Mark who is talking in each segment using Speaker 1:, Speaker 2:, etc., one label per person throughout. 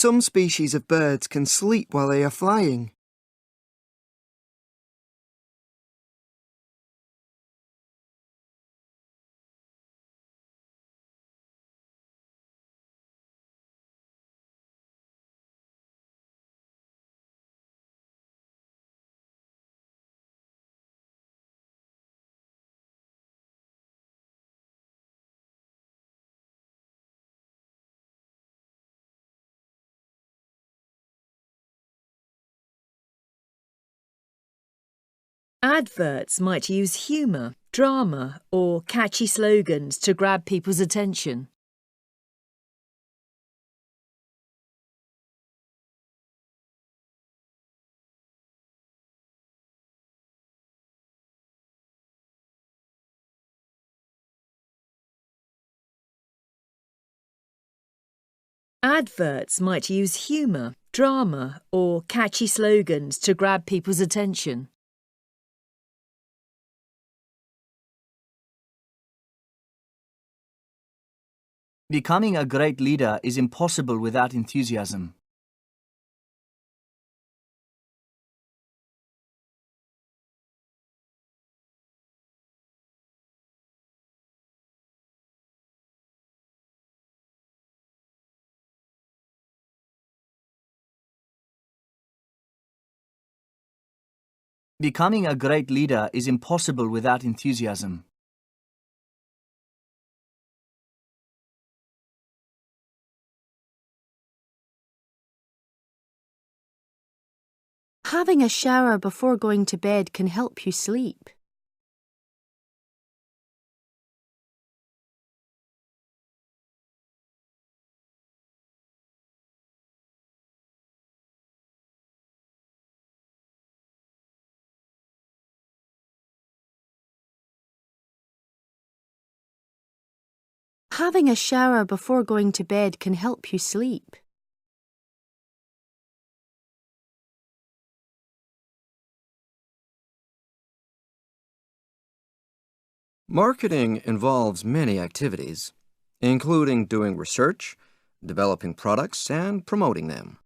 Speaker 1: Some species of birds can sleep while they are flying.
Speaker 2: Adverts might use humour, drama, or catchy slogans to grab people's attention. Adverts might use humour, drama, or catchy slogans to grab people's attention.
Speaker 3: Becoming a great leader is impossible without enthusiasm. Becoming a great leader is impossible without enthusiasm.
Speaker 4: Having a shower before going to bed can help you sleep. Having a shower before going to bed can help you sleep.
Speaker 5: Marketing involves many activities, including doing research, developing products, and promoting them.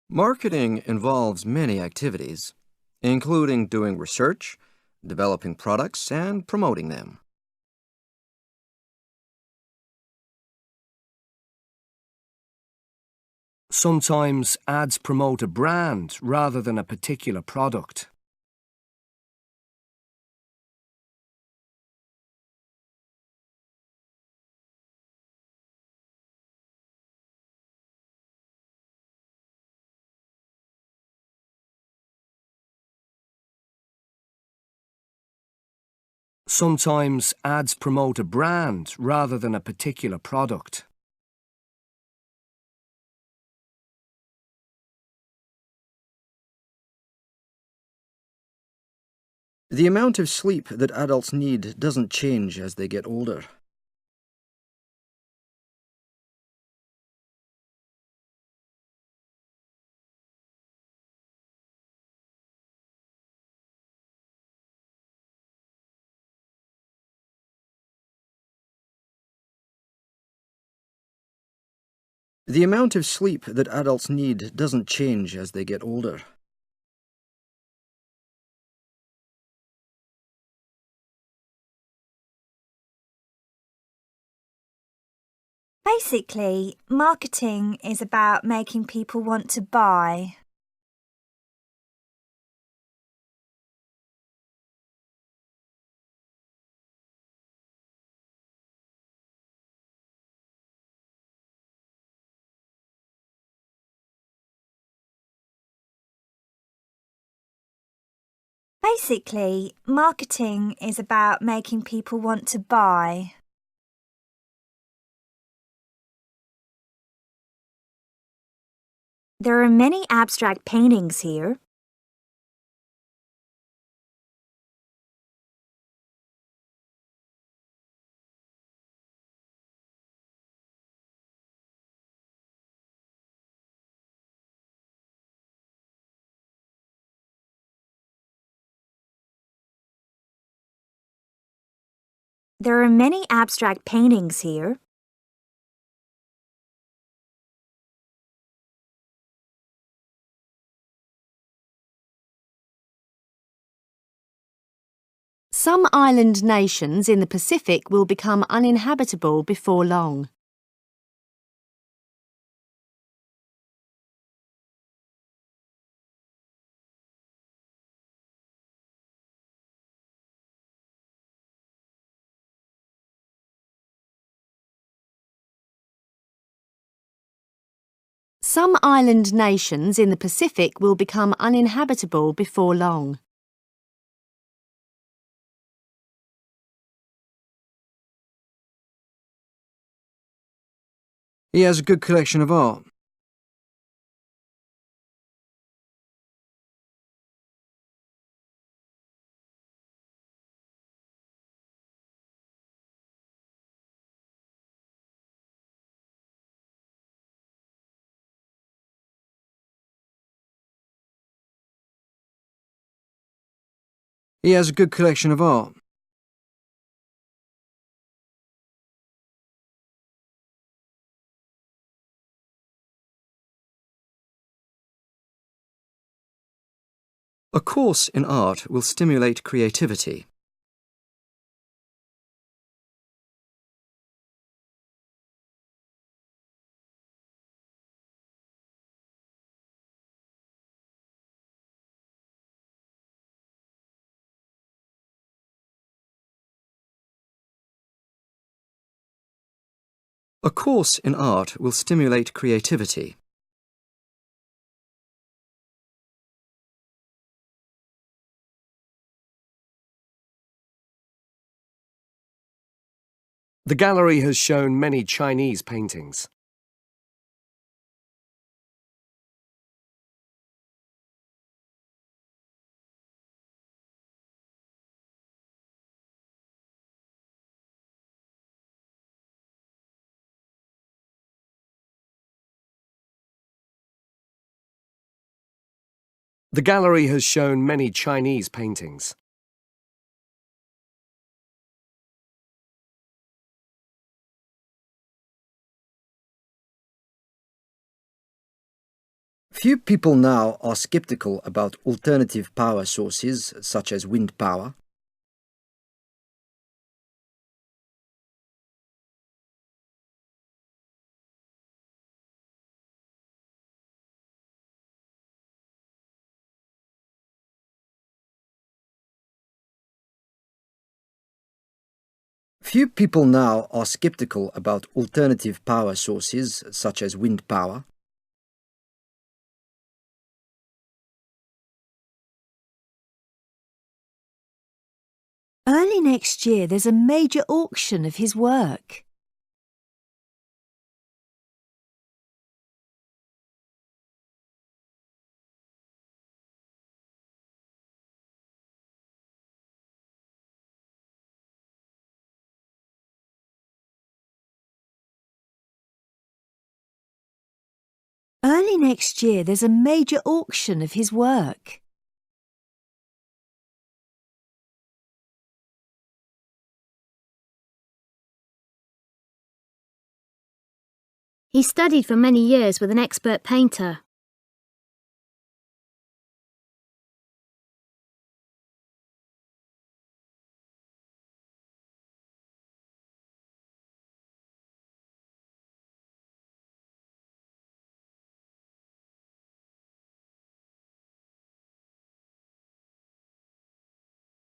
Speaker 5: Marketing involves many activities, including doing research, developing products, and promoting them.
Speaker 6: Sometimes ads promote a brand rather than a particular product. Sometimes ads promote a brand rather than a particular product.
Speaker 5: The amount of sleep that adults need doesn't change as they get older. The amount of sleep that adults need doesn't change as they get older.
Speaker 7: Basically, marketing is about making people want to buy. Basically, marketing is about making people want to buy. There are many abstract paintings here. There are many abstract paintings here.
Speaker 4: Some island nations in the Pacific will become uninhabitable before long. Some island nations in the Pacific will become uninhabitable before long.
Speaker 1: He has a good collection of art. He has a good collection of art.
Speaker 5: A course in art will stimulate creativity. A course in art will stimulate creativity.
Speaker 6: The gallery has shown many Chinese paintings. The gallery has shown many Chinese paintings.
Speaker 5: Few people now are skeptical about alternative power sources such as wind power. Few people now are skeptical about alternative power sources such as wind power.
Speaker 2: Early next year, there's a major auction of his work. Early next year, there's a major auction of his work.
Speaker 8: He studied for many years with an expert painter.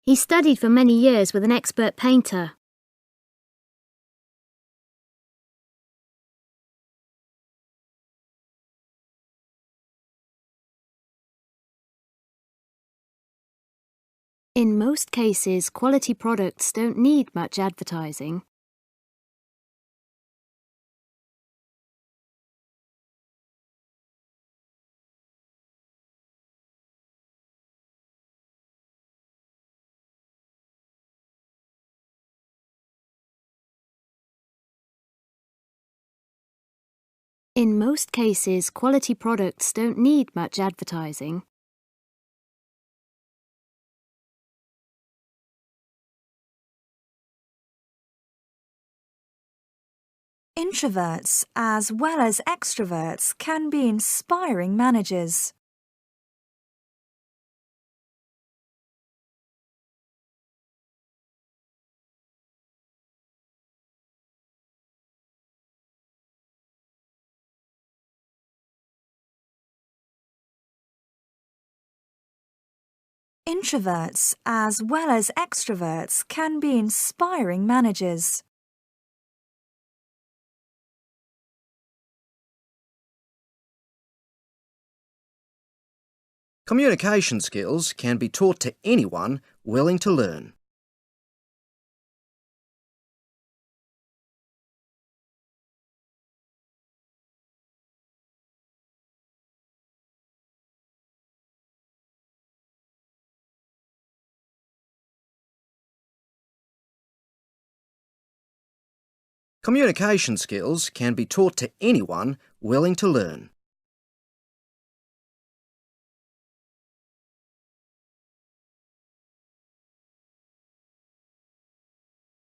Speaker 8: He studied for many years with an expert painter. In most cases, quality products don't need much advertising. In most cases, quality products don't need much advertising.
Speaker 7: Introverts, as well as extroverts, can be inspiring managers. Introverts, as well as extroverts, can be inspiring managers.
Speaker 5: Communication skills can be taught to anyone willing to learn. Communication skills can be taught to anyone willing to learn.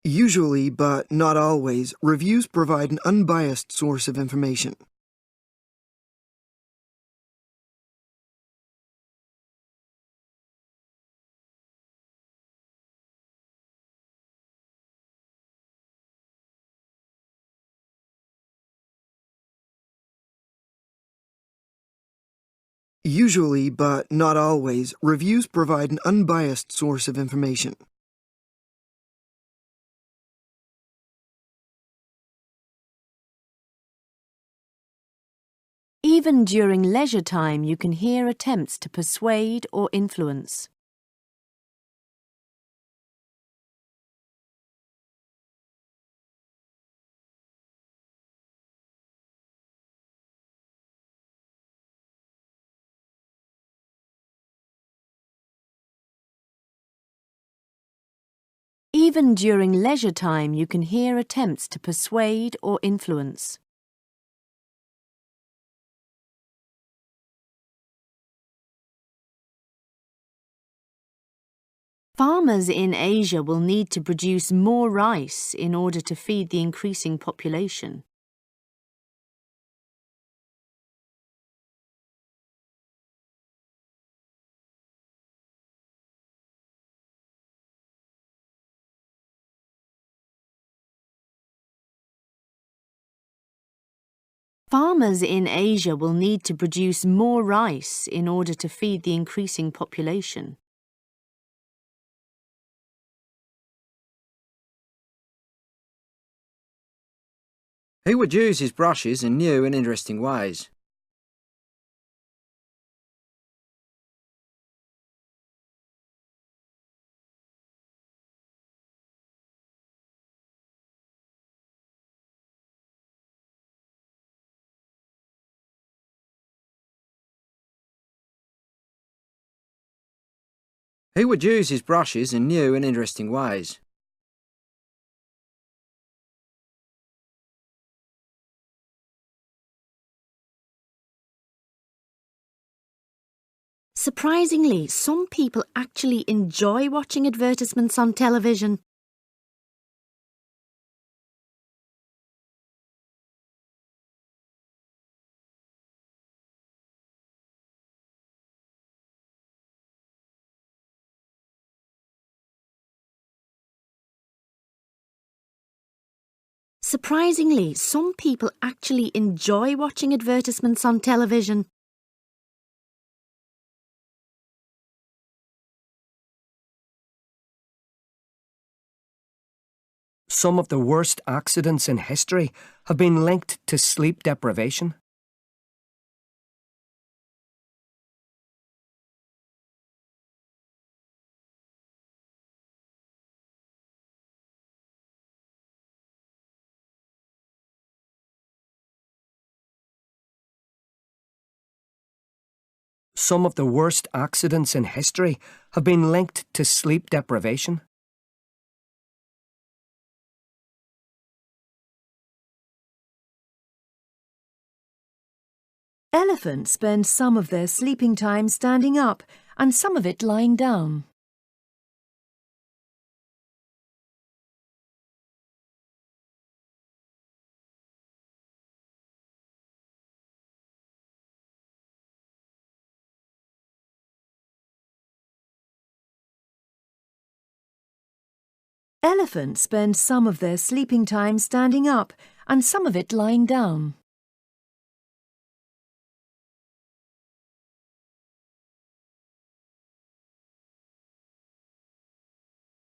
Speaker 9: Usually, but not always, reviews provide an unbiased source of information. Usually, but not always, reviews provide an unbiased source of information.
Speaker 4: Even during leisure time, you can hear attempts to persuade or influence. Even during leisure time, you can hear attempts to persuade or influence. Farmers in Asia will need to produce more rice in order to feed the increasing population. Farmers in Asia will need to produce more rice in order to feed the increasing population.
Speaker 5: He would use his brushes in new and interesting ways. He would use his brushes in new and interesting ways.
Speaker 8: Surprisingly, some people actually enjoy watching advertisements on television. Surprisingly, some people actually enjoy watching advertisements on television.
Speaker 6: Some of the worst accidents in history have been linked to sleep deprivation. Some of the worst accidents in history have been linked to sleep deprivation.
Speaker 2: Elephants spend some of their sleeping time standing up and some of it lying down. Elephants spend some of their sleeping time standing up and some of it lying down.